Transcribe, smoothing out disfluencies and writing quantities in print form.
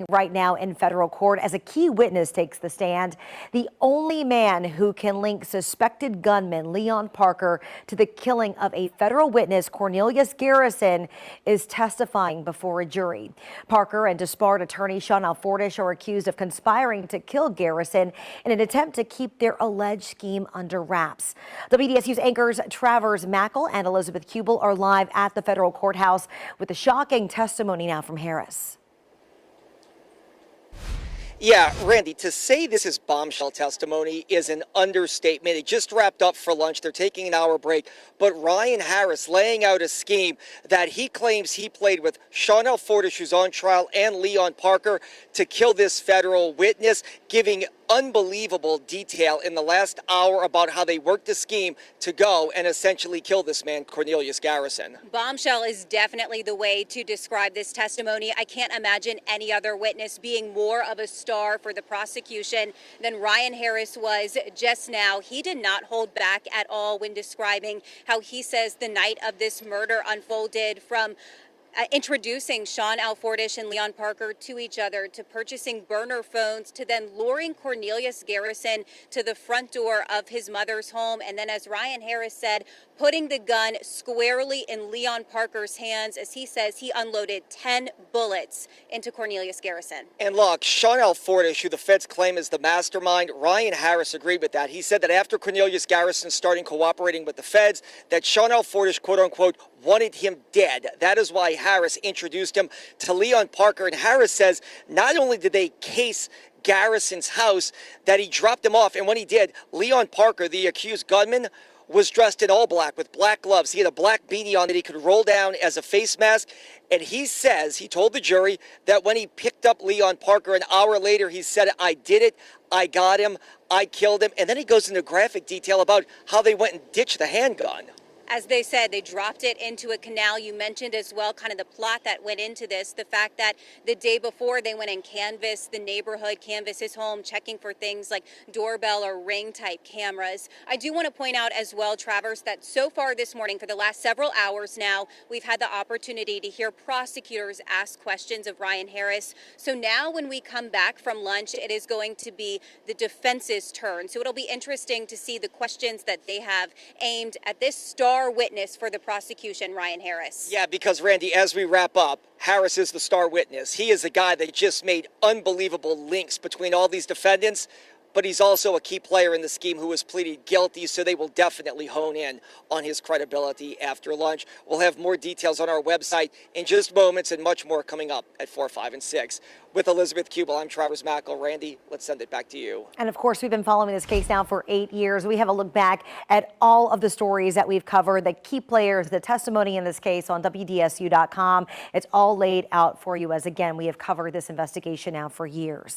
Right now in federal court as a key witness takes the stand. The only man who can link suspected gunman Leon Parker to the killing of a federal witness, Cornelius Garrison, is testifying before a jury. Parker and disbarred attorney Sean Alfordish are accused of conspiring to kill Garrison in an attempt to keep their alleged scheme under wraps. WDSU's anchors Travers Mackle and Elizabeth Kubel are live at the federal courthouse with the shocking testimony now from Harris. Yeah, Randy, to say this is bombshell testimony is an understatement. It just wrapped up for lunch. They're taking an hour break. But Ryan Harris laying out a scheme that he claims he played with Sean Alfordish, who's on trial, and Leon Parker to kill this federal witness, giving unbelievable detail in the last hour about how they worked the scheme to go and essentially kill this man, Cornelius Garrison. Bombshell is definitely the way to describe this testimony. I can't imagine any other witness being more of a star for the prosecution than Ryan Harris was just now. He did not hold back at all when describing how he says the night of this murder unfolded, from introducing Sean Alfordish and Leon Parker to each other, to purchasing burner phones, to then luring Cornelius Garrison to the front door of his mother's home. And then, as Ryan Harris said, putting the gun squarely in Leon Parker's hands as he says he unloaded 10 bullets into Cornelius Garrison. And look, Sean Alfordish, who the feds claim is the mastermind, Ryan Harris agreed with that. He said that after Cornelius Garrison started cooperating with the feds, that Sean Alfordish, quote unquote, wanted him dead. That is why Harris introduced him to Leon Parker. And Harris says not only did they case Garrison's house, that he dropped him off. And when he did, Leon Parker, the accused gunman, was dressed in all black with black gloves. He had a black beanie on that he could roll down as a face mask. And he says, he told the jury that when he picked up Leon Parker an hour later, he said, "I did it, I got him, I killed him." And then he goes into graphic detail about how they went and ditched the handgun. As they said, they dropped it into a canal. You mentioned as well kind of the plot that went into this, the fact that the day before they went and canvassed the neighborhood, canvassed his home, checking for things like doorbell or ring type cameras. I do want to point out as well, Travers, that so far this morning, for the last several hours now, we've had the opportunity to hear prosecutors ask questions of Ryan Harris. So now when we come back from lunch, it is going to be the defense's turn. So it'll be interesting to see the questions that they have aimed at this star witness for the prosecution, Ryan Harris. Yeah, because Randy, as we wrap up, Harris is the star witness. He is a guy that just made unbelievable links between all these defendants, but he's also a key player in the scheme who has pleaded guilty, so they will definitely hone in on his credibility after lunch. We'll have more details on our website in just moments, and much more coming up at 4, 5, and 6. With Elizabeth Kubel, I'm Travers Mackle. Randy, let's send it back to you. And of course, we've been following this case now for 8 years. We have a look back at all of the stories that we've covered, the key players, the testimony in this case on WDSU.com. It's all laid out for you as, again, we have covered this investigation now for years.